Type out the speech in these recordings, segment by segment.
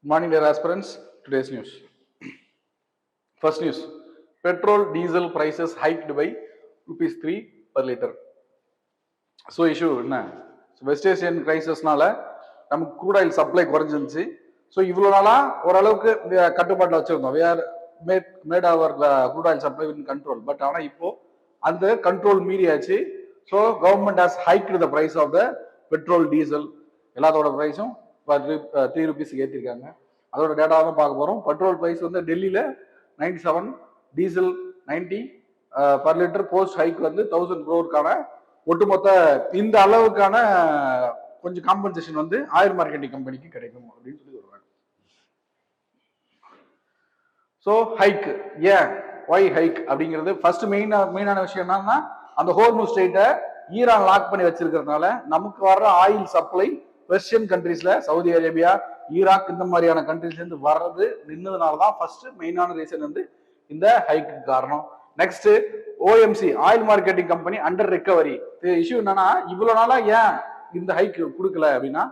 Morning, dear aspirants. Today's news. First news: petrol, diesel prices hiked by rupees 3 per liter. So issue என்ன? West Asian கிரைசிஸ்னால நமக்கு crude oil supply குறைஞ்சிருந்துச்சு. So இவ்வளோ நாளாக ஓரளவுக்கு கட்டுப்பாட்டில் வச்சிருந்தோம். We are made our crude oil supply in control. But ஆனால் இப்போ அந்த கண்ட்ரோல் மீறியாச்சு. So government has hiked the price of the petrol, diesel எல்லாத்தோட ப்ரைஸும் 3 rupees ஏற்றிருக்காங்க. அதோட டேட்டா தான் பார்க்க போகிறோம். பெட்ரோல் ப்ரைஸ் வந்து டெல்லியில் 97, diesel 90 per litre. Post hike வந்து 1000 crore ஒட்டுமொத்த இந்த அளவுக்கான கொஞ்சம் காம்பன்சேஷன் வந்து ஆயில் மார்க்கெட்டிங் கம்பெனிக்கு கிடைக்கும் அப்படின்னு சொல்லி சொல்றாங்க. ஸோ ஹைக், ஏன் ஒய் ஹைக் அப்படிங்கிறது ஃபர்ஸ்ட் மெயினான விஷயம் என்னன்னா, அந்த ஹோர்முஸ் ஸ்ட்ரெயிட்டை ஈரான் லாக் பண்ணி வச்சிருக்கிறதுனால நமக்கு வர்ற ஆயில் சப்ளை வெஸ்டர்ன் கண்ட்ரீஸ்ல சவுதி அரேபியா, ஈராக் இந்த மாதிரியான கண்ட்ரீஸ்ல இருந்து வர்றது நின்னதுனால தான் ஃபர்ஸ்ட் மெயினான ரீசன் வந்து இந்த ஹைக்கு காரணம். Next OMC oil marketing company under recovery. Issue என்னன்னா, இவ்வளவு நாளா ஏன் இந்த ஹைக் கொடுக்கல அப்படின்னா,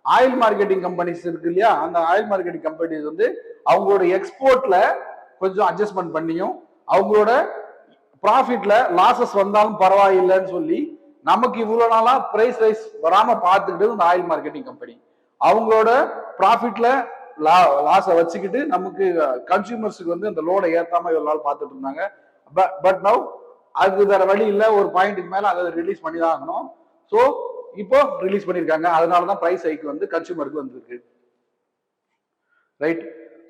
ஆயில் மார்க்கெட்டிங் கம்பெனிஸ் இருக்கு இல்லையா, அந்த ஆயில் மார்க்கெட்டிங் கம்பெனிஸ் வந்து அவங்களோட எக்ஸ்போர்ட்ல கொஞ்சம் அட்ஜஸ்ட்மெண்ட் பண்ணியும் அவங்களோட ப்ராஃபிட்ல லாசஸ் வந்தாலும் பரவாயில்லைன்னு சொல்லி நமக்கு இவ்வளவு நாளா பிரைஸ் ரைஸ் வராம பார்த்துக்கிட்டு இந்த ஆயில் மார்க்கெட்டிங் கம்பெனி அவங்களோட ப்ராஃபிட்ல லாஸை வச்சுக்கிட்டு நமக்கு கன்சியூமர்ஸுக்கு வந்து அந்த லோடை ஏத்தாம இவ்வளவு நாள் பார்த்துட்டு இருந்தாங்க. பட் நவ் அது வேற வழி இல்லை, ஒரு பாயிண்ட்டுக்கு மேல அதை ரிலீஸ் பண்ணி தான் ஆகணும். ஸோ இப்போ ரிலீஸ் பண்ணியிருக்காங்க. அதனாலதான் பிரைஸ் ஹைக் வந்து கன்சியூமருக்கு வந்திருக்கு. ரைட்.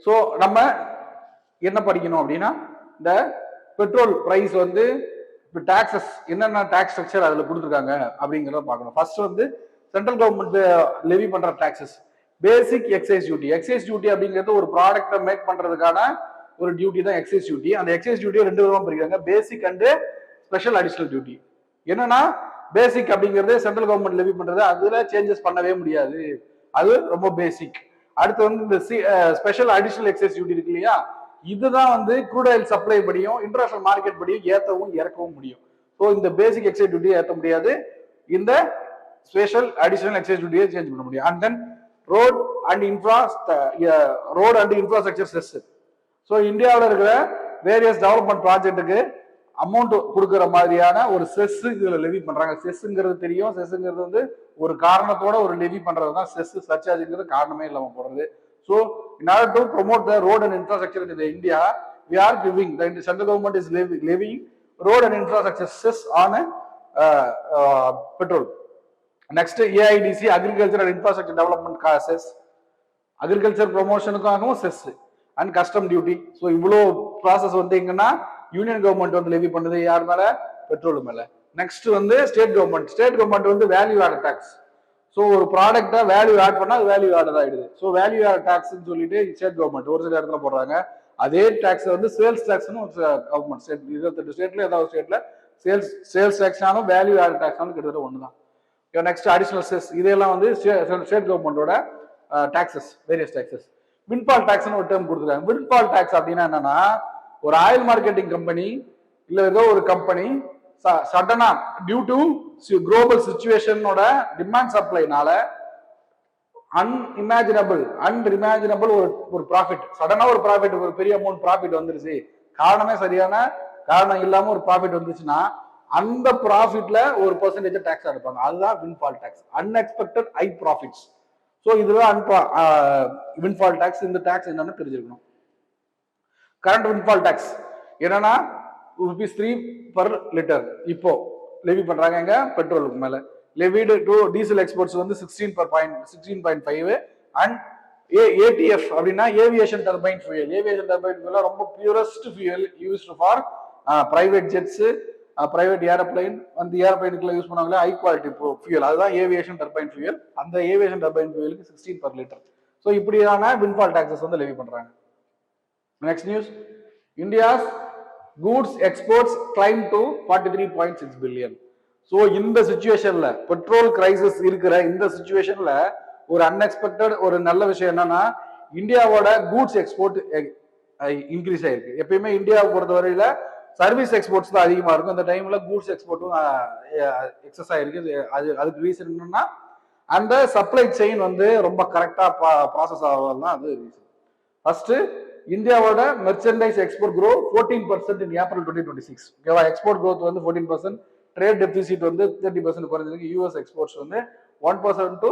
ஸோ நம்ம என்ன படிக்கணும் அப்படின்னா, இந்த பெட்ரோல் பிரைஸ் வந்து இப்போ டாக்ஸஸ் என்னென்ன டாக்ஸ் ஸ்ட்ரக்சர் அதுல கொடுத்துருக்காங்க அப்படிங்கிறத பார்க்கணும். ஃபர்ஸ்ட் வந்து சென்ட்ரல் கவர்மெண்ட் லெவி பண்ற டாக்ஸஸ், பேசிக் எக்ஸைஸ் டியூட்டி. எக்ஸைஸ் டியூட்டி அப்படிங்கிறது ஒரு ப்ராடக்டை மேக் பண்றதுக்கான ஒரு டியூட்டி தான் எக்ஸைஸ் டியூட்டி. அந்த எக்ஸைஸ் டியூட்டியை 2 விதமா பிரிக்கிறாங்க, பேசிக் அண்ட் ஸ்பெஷல் அடிஷனல் டியூட்டி. என்னன்னா, பேசிக் அப்படிங்கிறது சென்ட்ரல் கவர்மெண்ட் லெவி பண்றது, அதுல சேஞ்சஸ் பண்ணவே முடியாது, அது ரொம்ப பேசிக். அடுத்து வந்து இந்த ஸ்பெஷல் அடிஷனல் எக்ஸைஸ் டியூட்டி இருக்கு இல்லையா, இதுதான் வந்து க்ரூட் ஆயில் சப்ளை படியும் இன்டர்நேஷனல் மார்க்கெட் படியும் ஏற்றவும் இறக்கவும் முடியும். ஸோ இந்த பேசிக் எக்ஸைஸ் டியூட்டியை ஏற்ற முடியாது, இந்த ஸ்பெஷல் அடிஷனல் எக்ஸைஸ் டியூட்டியை சேஞ்ச் பண்ண முடியும். And then road and infrastructure chess. So இந்தியாவில் இருக்கிற வேரியஸ் டெவலப்மெண்ட் ப்ராஜெக்ட்டுக்கு அமௌண்ட் கொடுக்குற மாதிரியான ஒரு செஸ் இதுல லெவி பண்றாங்க. செஸ்ங்கிறது தெரியும், செஸ்ங்கிறது வந்து ஒரு காரணத்தோட ஒரு லெவி பண்றது தான் செஸ். சர்சார்ஜ்ங்கிறது காரணமே இல்லாம போடுறது. So in order to promote the road and infrastructure in India, we are giving, the central government is levying road and infrastructure cess on petrol. Next, AIDC agriculture and infrastructure development cess, agriculture promotionுக்காகவும் cess and custom duty. So இவ்வளோ process வந்து எங்கன்னா union government வந்து Levy பண்ணது யார் மேல? Petrol மேல. Next வந்து state government வந்து வேல்யூ ஆட் டாக்ஸ். ஸோ ஒரு ப்ராடக்டா வேல்யூ ஆட் பண்ணா அது வேல்யூ ஆட் ஆயிடுது. ஸோ வேல்யூ ஆட் டாக்ஸ்ன்னு சொல்லிட்டு ஸ்டேட் கவர்மெண்ட் ஒரு சில இடத்துல போடுறாங்க. அதே டாக்ஸ் வந்து சேல்ஸ் டாக்ஸ்னு கவர்மெண்ட் ஸ்டேட் 28 ஸ்டேட்ல ஏதாவது ஸ்டேட்ல சேல்ஸ் டாக்ஸ்னாலும் வேல்யூ ஆட் டாக்ஸ்னாலும் கிட்டத்தட்ட ஒண்ணுதான். நெக்ஸ்ட் அடிஷனல் செஸ், இதெல்லாம் வந்து ஸ்டேட் கவர்மெண்டோட டாக்ஸஸ், வேரியஸ் டாக்ஸஸ். விண்ட்ஃபால் டாக்ஸ்னு ஒரு டேர்ம் கொடுத்துருக்காங்க. விண்ட்ஃபால் டாக்ஸ் அப்படின்னா என்னன்னா, ஒரு ஆயில் மார்க்கெட்டிங் கம்பெனி இல்ல ஏதோ ஒரு கம்பெனி சடனா டியூ டு குளோபல் சிச்சுவேஷனோட டிமாண்ட் சப்ளைனால அன்இமேஜினபிள் ஒரு ப்ராஃபிட், சடனா ஒரு ப்ராஃபிட், ஒரு பெரிய அமௌண்ட் ப்ராஃபிட் வந்துருச்சு, காரணமே சரியான காரணம் இல்லாம ஒரு ப்ராஃபிட் வந்துச்சுன்னா அந்த ப்ராஃபிட்ல ஒரு பெர்சன்டேஜ் டாக்ஸ் எடுப்பாங்க. அதுதான் windfall tax, unexpected high profits. So இதுதான் விண்ட்ஃபால் டாக்ஸ். இந்த டாக்ஸ் என்னன்னு தெரிஞ்சிருக்கணும். கரண்ட் விண்ட்ஃபால் டாக்ஸ் என்னன்னா rupees 3 per liter இப்போ லெவி பண்றாங்க எங்க பெட்ரோலுக்கு மேல. லெவிடு டு டீசல் எக்ஸ்போர்ட்ஸ் வந்து 16.5 அண்ட் ATF அப்படின்னா aviation turbine fuel. Aviation turbine fuel ரொம்ப purest fuel used for private jets, private aeroplane. அந்த ஏரோப்ளைனுக்குள்ள யூஸ் பண்ணுவாங்களே ஹை குவாலிட்டி ஃபியூயல், அதுதான் ஏவியேஷன் டர்பைன் ஃபியூயல். அந்த ஏவியேஷன் டர்பைன் ஃபியூயலுக்கு 16 per liter. ஸோ இப்படியான விண்ட்ஃபால் டாக்ஸஸ் வந்து லெவி பண்றாங்க. Next news, India's goods exports climbed to 43.6 billion. So இந்த சிச்சுவேஷன்ல பெட்ரோல் கிரைசிஸ் இருக்கிற இந்த சிச்சுவேஷன்ல ஒரு அன்எக்ஸ்பெக்டட் ஒரு நல்ல விஷயம் என்னன்னா, இந்தியாவோட கூட்ஸ் எக்ஸ்போர்ட் இன்க்ரீஸ் ஆயிருக்கு. எப்பயுமே இந்தியாவை பொறுத்தவரையில சர்வீஸ் எக்ஸ்போர்ட்ஸ் தான் அதிகமா இருக்கும். இந்த டைம்ல கூட்ஸ் எக்ஸ்போர்ட்டும் எக்ஸஸ் ஆயிருக்கு. அதுக்கு ரீசன் என்னன்னா, அந்த சப்ளை செயின் வந்து ரொம்ப கரெக்டா ப்ராசஸ் ஆகலாம். அது ஃபர்ஸ்ட் இந்தியாவோட மெர்ச்சன்டைஸ் எக்ஸ்போர்ட் க்ரோ 14% இன் ஏப்ரல் 2026. ஓகேவா? எக்ஸ்போர்ட் க்ரோத் வந்து 14%, ட்ரேட் டெபிசிட் வந்து 30% குறைஞ்சிருக்கு. யூஎஸ் எக்ஸ்போர்ட்ஸ் வந்து 1% டு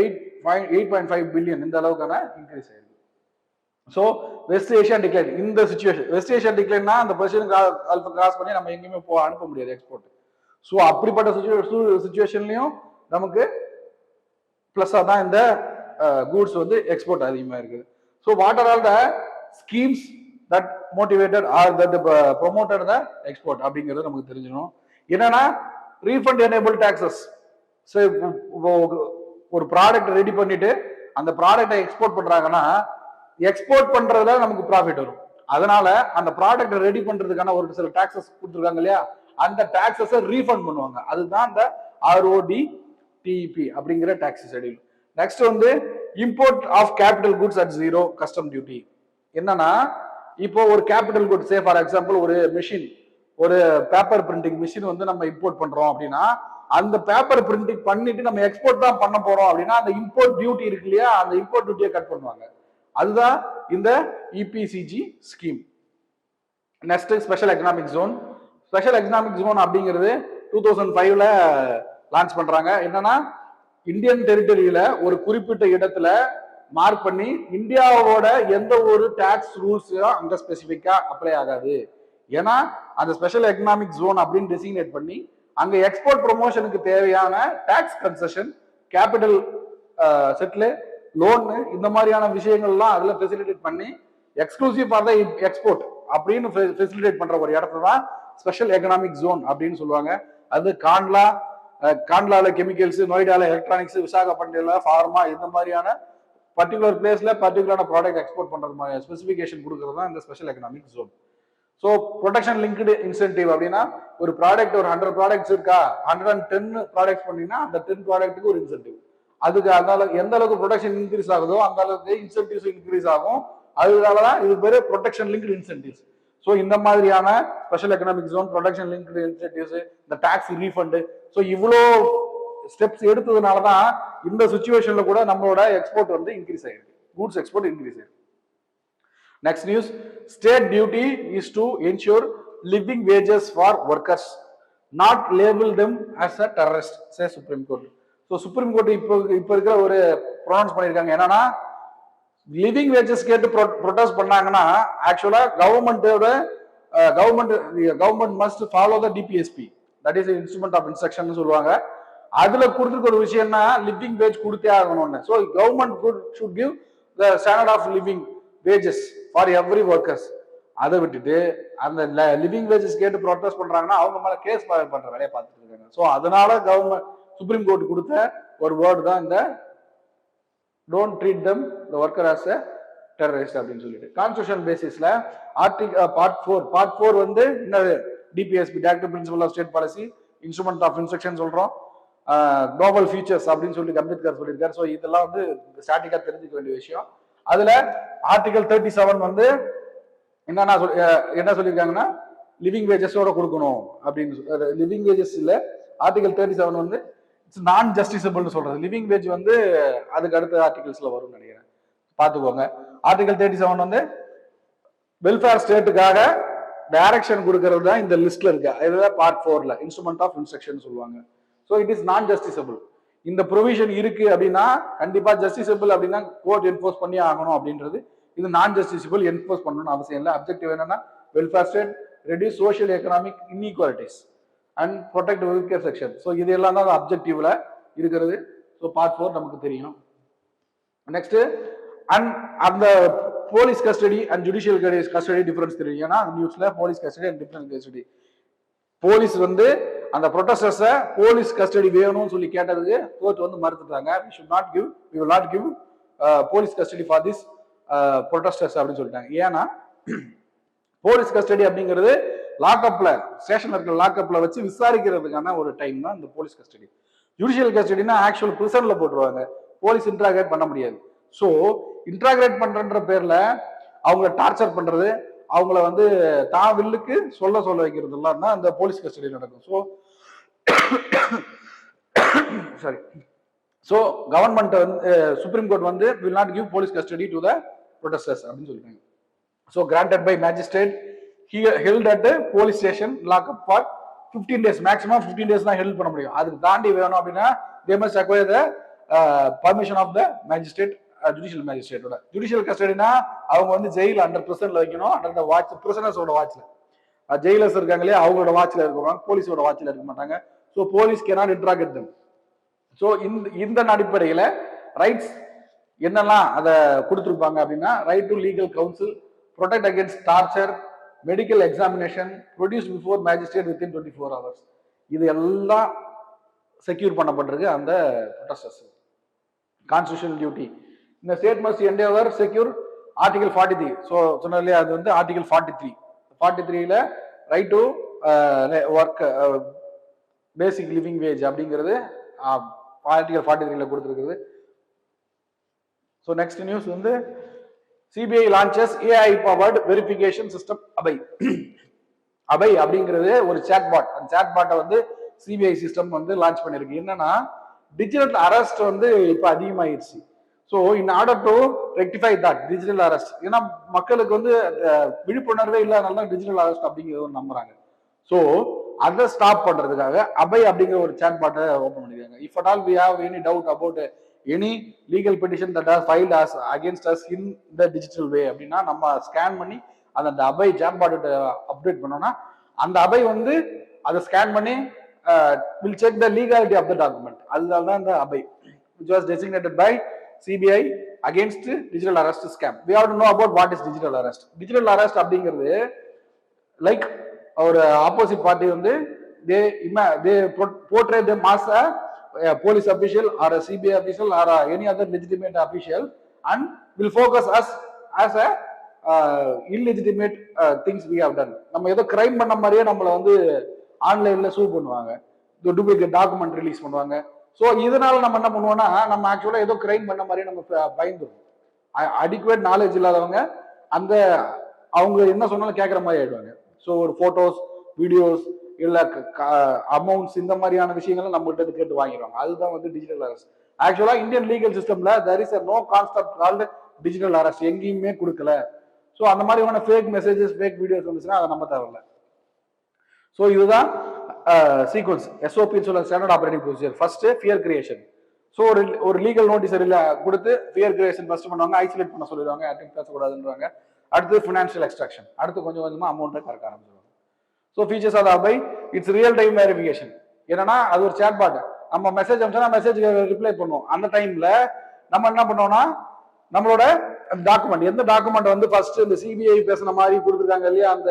8.5 பில்லியன் இந்த அளவுக்கான இன்க்ரீஸ் ஆயிருக்கு. So west Asia decline. இந்த சுச்சுவேஷன் வெஸ்ட் ஏஷியா டிக்ளைன்னா அந்த பொசிஷன் கிராஸ் பண்ணி நம்ம எங்கேயுமே அனுப்ப முடியாது எக்ஸ்போர்ட். ஸோ அப்படிப்பட்ட சுச்சுவேஷன்லையும் நமக்கு பிளஸ்ஸாக தான் இந்த கூட்ஸ் வந்து எக்ஸ்போர்ட் அதிகமாக இருக்குது. So what are all the schemes that motivated or that promoted the export அப்படிங்கிறது நமக்கு தெரிஞ்சிடும். என்னன்னா ரீஃபண்ட் எனேபிள் டாக்ஸஸ். ஸோ ஒரு ப்ராடக்ட் ரெடி பண்ணிட்டு அந்த ப்ராடக்டை எக்ஸ்போர்ட் பண்றாங்கன்னா எக்ஸ்போர்ட் பண்றதுல நமக்கு ப்ராஃபிட் வரும். அதனால அந்த ப்ராடக்ட் ரெடி பண்றதுக்கான ஒரு சில டாக்ஸஸ் கொடுத்துருக்காங்க இல்லையா, அந்த டாக்ஸஸை ரீஃபண்ட் பண்ணுவாங்க. அதுதான் இந்த RODTEP அப்படிங்கிற டாக்ஸ் ஷெட்யூல். நெக்ஸ்ட் வந்து import of capital goods at 0 custom duty. என்னன்னா இப்போ ஒரு capital good, say for example ஒரு மிஷின், ஒரு பேப்பர் பிரிண்டிங் மிஷின் வந்து நம்ம இம்போர்ட் பண்றோம் அப்படின்னா அந்த பேப்பர் பிரிண்டிங் பண்ணிட்டு நம்ம எக்ஸ்போர்ட் தான் பண்ண போறோம் அப்படின்னா அந்த இம்போர்ட் டியூட்டி இருக்கு இல்லையா, அந்த இம்போர்ட் டியூட்டியை கட் பண்ணுவாங்க. அதுதான் இந்த EPCG scheme. Next special economic zone. Special economic zone அப்படிங்கிறது 2005ல லான்ச் பண்றாங்க. என்னன்னா இந்தியன் டெரிட்டரியில ஒரு குறிப்பிட்ட இடத்துல மார்க் பண்ணி இந்தியாவோட எந்த ஒரு டாக்ஸ் ரூல்ஸும் அங்க ஸ்பெசிபிக்கா அப்ளை ஆகாது. ஏன்னா அந்த ஸ்பெஷல் எக்கனாமிக் ஜோன் அப்படின்னு டெசிக்னேட் பண்ணி அங்க எக்ஸ்போர்ட் ப்ரொமோஷனுக்கு தேவையான tax concession, capital settle, loan, இந்த மாதிரியான விஷயங்கள்லாம் அதுல ஃபெசிலிட்டேட் பண்ணி எக்ஸ்க்ளூசிவ் ஃபார் த எக்ஸ்போர்ட் அப்படின்னு ஃபெசிலிட்டேட் பண்ற ஒரு இடத்துல தான் ஸ்பெஷல் எக்கனாமிக் ஜோன் அப்படின்னு சொல்லுவாங்க. அது காண்ட்லால கெமிக்கல்ஸ், நொய்டால எலக்ட்ரானிக்ஸ், விசாகப்பட்டினம்ல ஃபார்மா, இந்த மாதிரியான பர்டிகுலர் பிளேஸ்ல பர்டிகுலரான ப்ராடக்ட் எக்ஸ்போர்ட் பண்றது மாதிரி ஸ்பெசிபிகேஷன் கொடுக்கறது தான் இந்த special economic zone. So production linked incentive அப்படின்னா ஒரு ப்ராடக்ட் ஒரு 100 ப்ராடக்ட்ஸ் இருக்கா, 110 ப்ராடக்ட்ஸ் பண்ணீங்கன்னா அந்த 10 ப்ராடக்ட்டுக்கு ஒரு இன்சென்டிவ். அதுக்கு அந்த அளவுக்கு எந்த அளவுக்கு ப்ரொடக்ஷன் இன்க்ரீஸ் ஆகுதோ அந்த அளவுக்கு இன்சென்டிவ்ஸ் இன்க்ரீஸ் ஆகும். அதனாலதான் இது பேரு ப்ரொடக்ஷன் லிங்க்டு இன்சென்டிவ்ஸ். ஸோ இந்த மாதிரியான special economic zone, production linked incentives, இந்த டாக்ஸ் ரீஃபண்ட், ஸோ இவ்வளோ ஸ்டெப்ஸ் எடுத்ததுனாலதான் இந்த சுச்சுவேஷன்ல கூட நம்மளோட எக்ஸ்போர்ட் வந்து இன்க்ரீஸ் ஆயிருக்கு, கூட்ஸ் எக்ஸ்போர்ட் இன்க்ரீஸ் ஆயிருக்கு. Next news, state duty is to ensure living wages for workers, not label them as a terrorist, say Supreme Court. So Supreme Court இப்போ இருக்கிற ஒரு ப்ரொனவுன்ஸ் பண்ணிருக்காங்க. என்னன்னா லிவிங் வேஜஸ் கேட்டு protest பண்ணாங்கன்னா actually government must follow the DPSP, that is instrument of instruction சொல்லுவாங்க. அதுல கொடுத்துருக்க ஒரு விஷயம்னா லிவிங் வேஜ் கொடுத்தே ஆகணும்னு. So government should give the standard of living wages for every workers. அதை விட்டுட்டு அந்த லிவிங் வேஜஸ் கேட்டு ப்ரொடெஸ்ட் பண்றாங்கன்னா அவங்க மேல கேஸ் ஃபைல் பண்ற வேலையை பார்த்துட்டு இருக்காங்க. ஸோ அதனால கவர்மெண்ட் சுப்ரீம் கோர்ட் கொடுத்த ஒரு வேர்டு தான் இந்த don't treat them the worker as a terrorist அப்படின்னு சொல்லிட்டு. கான்ஸ்டிடியூஷன் பேசிஸ்ல பார்ட் 4 வந்து இந்த DPSP, directive principle of state policy, instrument of instruction சொல்றோம், குளோபல் ஃபியூச்சர்ஸ் அப்படின்னு சொல்லி அம்பேத்கர் சொல்லியிருக்காரு. ஸோ இதெல்லாம் வந்து ஸ்டாட்டிக்கா தெரிஞ்சுக்க வேண்டிய விஷயம். அதுல ஆர்டிகல் 37 வந்து என்ன சொல்லியிருக்காங்கன்னா லிவிங் வேஜஸோட கொடுக்கணும் அப்படின்னு. லிவிங் வேஜஸ் இல்ல, ஆர்டிகல் 37 வந்து இட்ஸ் நான் ஜஸ்டிசபிள்னு சொல்றது. லிவிங் வேஜ் வந்து அதுக்கு அடுத்த ஆர்டிகல்ஸ்ல வரும்னு நினைக்கிறேன், பாத்துக்கோங்க. ஆர்டிகல் 37 வந்து வெல்ஃபேர் ஸ்டேட்டுக்காக டைரக்ஷன் கொடுக்கறது தான் இந்த லிஸ்ட்ல இருக்கு. இதுதான் பார்ட் 4ல இன்ஸ்ட்ருமெண்ட் ஆஃப் இன்ஸ்ட்ரக்ஷன் சொல்லுவாங்க. ஸோ இட் இஸ் நான் ஜஸ்டிசபிள். இந்த ப்ரொவிஷன் இருக்கு அப்படின்னா கண்டிப்பா ஜஸ்டிசபிள் அப்படின்னா கோர்ட் என்போர்ஸ் பண்ணி ஆகணும் அப்படின்றது. இது நான் ஜஸ்டிசபிள், என்போர்ஸ் பண்ணணும்னு அவசியம் இல்லை. அப்ஜெக்டிவ் என்னன்னா welfare state, reduce social economic inequalities and protect welfare section. So இது எல்லாம் தான் அப்ஜெக்டிவ்ல இருக்கிறது. ஸோ பார்ட் 4 நமக்கு தெரியும். நெக்ஸ்ட் அந்த police custody and judicial custody difference தெரியும். ஏன்னா நியூஸ்ல police custody and difference custody. Police வந்து அந்த ப்ரொடெஸ்டர்ஸை போலீஸ் கஸ்டடி வேணும்னு சொல்லி கேட்டதுக்கு கோர்ட் வந்து மறுத்துட்டாங்க. we will not give police custody for this protesters அப்படின்னு சொல்லிட்டாங்க. ஏன்னா போலீஸ் கஸ்டடி அப்படிங்கிறது லாக்அப்ல, ஸ்டேஷன்ல இருக்கிற லாக்அப்ல வச்சு விசாரிக்கிறதுக்கான ஒரு டைம் தான் இந்த போலீஸ் கஸ்டடி. ஜுடிஷியல் கஸ்டடினா ஆக்சுவல் பிரிசன்ல போட்டுருவாங்க, போலீஸ் இன்ட்ராகரேட் பண்ண முடியாது. ஸோ இன்ட்ராகரேட் பண்றன்ற பேர்ல அவங்கள டார்ச்சர் பண்றது, அவங்கள வந்து தான் வில்லுக்கு சொல்ல வைக்கிறது எல்லாம் தான் இந்த போலீஸ் கஸ்டடி நடக்கும். ஸோ சாரி, ஸோ கவர்மெண்ட் வந்து சுப்ரீம் கோர்ட் வந்து will not give police custody to the protesters அப்படின்னு சொல்லிட்டாங்க. So granted by magistrate held at police station lockup for 15 days, maximum 15 days தான் ஹெல்ட் பண்ண முடியும். அதுக்கு தாண்டி வேணும் அப்படின்னா they must acquire the permission of the magistrate, judicial மேஜிஸ்ட்ரேட்டோட. ஜுடிஷியல் கஸ்டடினா அவங்க வந்து ஜெயில் அண்டர் பிரசன்ட்ல வைக்கணும், அண்டர் த வாட்ச், பிரிசனர்ஸோட வாட்ச்ல. ஜெயிலர்ஸ் இருக்காங்களே அவங்களோட வாட்ச்ல இருக்குவாங்க, போலீஸோட வாட்ச்ல இருக்க மாட்டாங்க. So police cannot interrogate them. So இந்த அடிப்படையில் ரைட்ஸ் என்னெல்லாம் அதை கொடுத்துருப்பாங்க அப்படின்னா, right to legal counsel, protect against torture, medical examination, produce before magistrate within 24 hours. இது எல்லாம் செக்யூர் பண்ணப்பட்டிருக்கு அந்த ப்ரொடெஸ்டர்ஸ். கான்ஸ்டிடியூஷனல் டியூட்டி இந்த state must endeavour secure article 43. So சொன்ன இல்லையா, அது வந்து ஆர்டிகல் 43ல right to work basic living wage அப்படிங்கிறது ஆர்டிகல் 43ல கொடுத்துருக்குது. ஸோ நெக்ஸ்ட் நியூஸ் வந்து CBI launches AI powered verification system Abhay. Abhay அப்படிங்கிறது ஒரு சேட்பாட். அந்த சேட்பாட்டை வந்து சிபிஐ சிஸ்டம் வந்து லான்ச் பண்ணிருக்கு. என்னன்னா டிஜிட்டல் அரெஸ்ட் வந்து இப்போ அதிகமாயிருச்சு. So in order to rectify that digital arrest, ஏன்னா மக்களுக்கு வந்து விழிப்புணர்வே இல்லாதனால தான் டிஜிட்டல் அரெஸ்ட் அப்படிங்கிறது நம்புறாங்க. ஸோ அதை ஸ்டாப் பண்றதுக்காக அபை அப்படிங்கிற ஒரு சேட் பாட்டை ஓப்பன் பண்ணிருக்காங்க. If at all we have any doubt about any legal petition that are filed us against us in the digital way அப்படின்னா நம்ம ஸ்கேன் பண்ணி அந்த அபை சேட் பாட்டை அப்டேட் பண்ணோம்னா அந்த அபை வந்து அதை ஸ்கேன் பண்ணி will check the legality of the document. அதனால தான் இந்த அபை which was designated by CBI against digital arrest scam. We have to know about what is digital arrest. Digital arrest அப்படிங்கிறது லைக் ஒரு ஆப்போசிட் பார்ட்டி வந்து they portray them as a police official or a CBI official or any other legitimate official and will focus us as a illegitimate things we have done. நம்ம ஏதோ crime பண்ண மாதிரியே நம்மளை வந்து ஆன்லைன்ல சூ பண்ணுவாங்க, டூப்ளிகேட் டாக்குமெண்ட் ரிலீஸ் பண்ணுவாங்க. ஸோ இதனால நம்ம என்ன பண்ணுவோம்னா நம்ம ஆக்சுவலா ஏதோ கிரைம் பண்ண மாதிரியே நம்ம பயந்துடும். அடிக்குவேட் நாலேஜ் இல்லாதவங்க அந்த அவங்க என்ன சொன்னாலும் கேட்குற மாதிரி ஆயிடுவாங்க. ஸோ ஒரு போட்டோஸ், வீடியோஸ் இல்லை அமௌண்ட்ஸ் இந்த மாதிரியான விஷயங்களை நம்மகிட்ட கேட்டு வாங்கிடுவாங்க. அதுதான் வந்து digital arrest. Actually Indian legal சிஸ்டம்ல there is no concept called digital arrest, எங்கேயுமே கொடுக்கல. ஸோ அந்த மாதிரியான ஃபேக் மெசேஜஸ், ஃபேக் வீடியோஸ் வந்துச்சுன்னா அதை நம்ம தேவையில்ல. ஸோ இதுதான் சீக்வன்ஸ் எஸ்ஓபின்னு சொல்ல standard operating procedure. First fear creation. So ஒரு லீகல் நோட்டீஸ் கொடுத்து ஃபியர் கிரியேஷன் ஃபர்ஸ்ட் பண்ணுவாங்க, ஐசோலேட் பண்ண சொல்லிடுவாங்க, யார்ட்டையும் பேசக்கூடாதுன்றாங்க. அடுத்து ஃபினான்ஷியல் எக்ஸ்ட்ராக்ஷன், அடுத்து கொஞ்சம் கொஞ்சமாக அமௌண்ட்டை கறக்க ஆரம்பிச்சிருவாங்க. ஸோ ஃபீச்சர்ஸ் ஆஃப் அபை இட்ஸ் ரியல் டைம் வெரிஃபிகேஷன். என்னன்னா அது ஒரு சேட் பாட். நம்ம மெசேஜ் அனுப்பிச்சோம்னா மெசேஜ் ரிப்ளை பண்ணுவோம். அந்த டைம்ல நம்ம என்ன பண்ணோம்னா நம்மளோட டாக்குமெண்ட், எந்த டாக்குமெண்ட் வந்து ஃபர்ஸ்ட் இந்த சிபிஐ பேசுன மாதிரி கொடுத்துருக்காங்க இல்லையா அந்த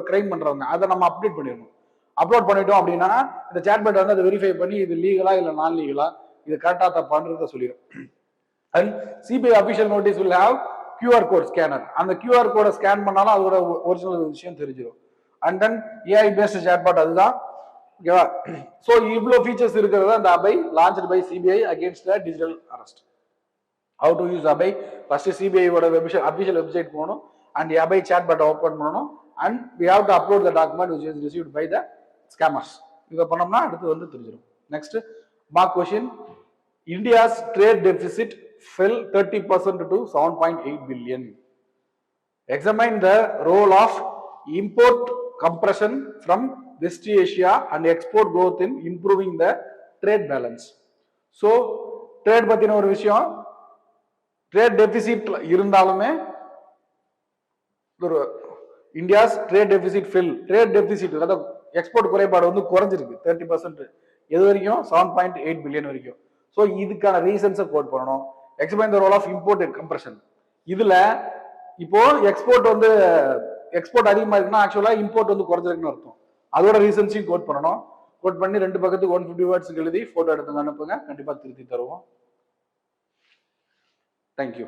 கிரைம் பண்றவங்க, அதை நம்ம அப்டேட் பண்ணிடணும். அப்லோட் பண்ணிட்டோம் அப்படின்னா இந்த சேட்பாட் வந்து அதை வெரிஃபை பண்ணி இது லீகலா இல்லை நான் லீகலா, இது கரெக்டா தப்பான்றத சொல்லிடும். And CBI official notice will have QR code scanner. அந்த கியூஆர் கோடை ஸ்கேன் பண்ணாலும் அதோட ஒரிஜினல் விஷயம் தெரிஞ்சிடும். And then AI based chatbot அதுதான். ஓகேவா? ஸோ இவ்வளோ ஃபீச்சர்ஸ் இருக்கிறது அந்த Abhay launched by CBI against the digital arrest. How to use Abhay? First சிபிஐயோட அபிஷியல் வெப்சைட் போகணும் அண்ட் அபை சேட்பாட்டை ஓப்பன் பண்ணணும். And we have to upload the document which is received by the scammers. இதை பண்ணோம்னா அடுத்து வந்து தெரிஞ்சிடும். Next mark question. India's trade deficit fell 30% to 7.8 billion. Examine the role of import compression from West Asia and export growth in improving the trade balance. So trade பத்தின ஒரு விஷயம், trade deficit இருந்தாலுமே ஒரு India's trade deficit fill, trade deficit அதாவது export குறைபாடு வந்து குறைஞ்சிருக்கு 30%. எது வரைக்கும்? 7.8 பில்லியன் வரைக்கும். ஸோ இதுக்கான ரீசன்ஸை கோட் பண்ணணும். Explain the role of import compression. இதுல இப்போ எக்ஸ்போர்ட் வந்து எக்ஸ்போர்ட் அதிகமாக இருக்குன்னா ஆக்சுவலா இம்போர்ட் வந்து குறைஞ்சிருக்குன்னு அர்த்தம். அதோட ரீசன்ஸையும் கோட் பண்ணணும். கோட் பண்ணி 2 பக்கத்துக்கு 150 வேர்ட்ஸ் எழுதி போட்டோ எடுத்து அனுப்புங்க, கண்டிப்பா திருத்தி தருவோம். தேங்க்யூ.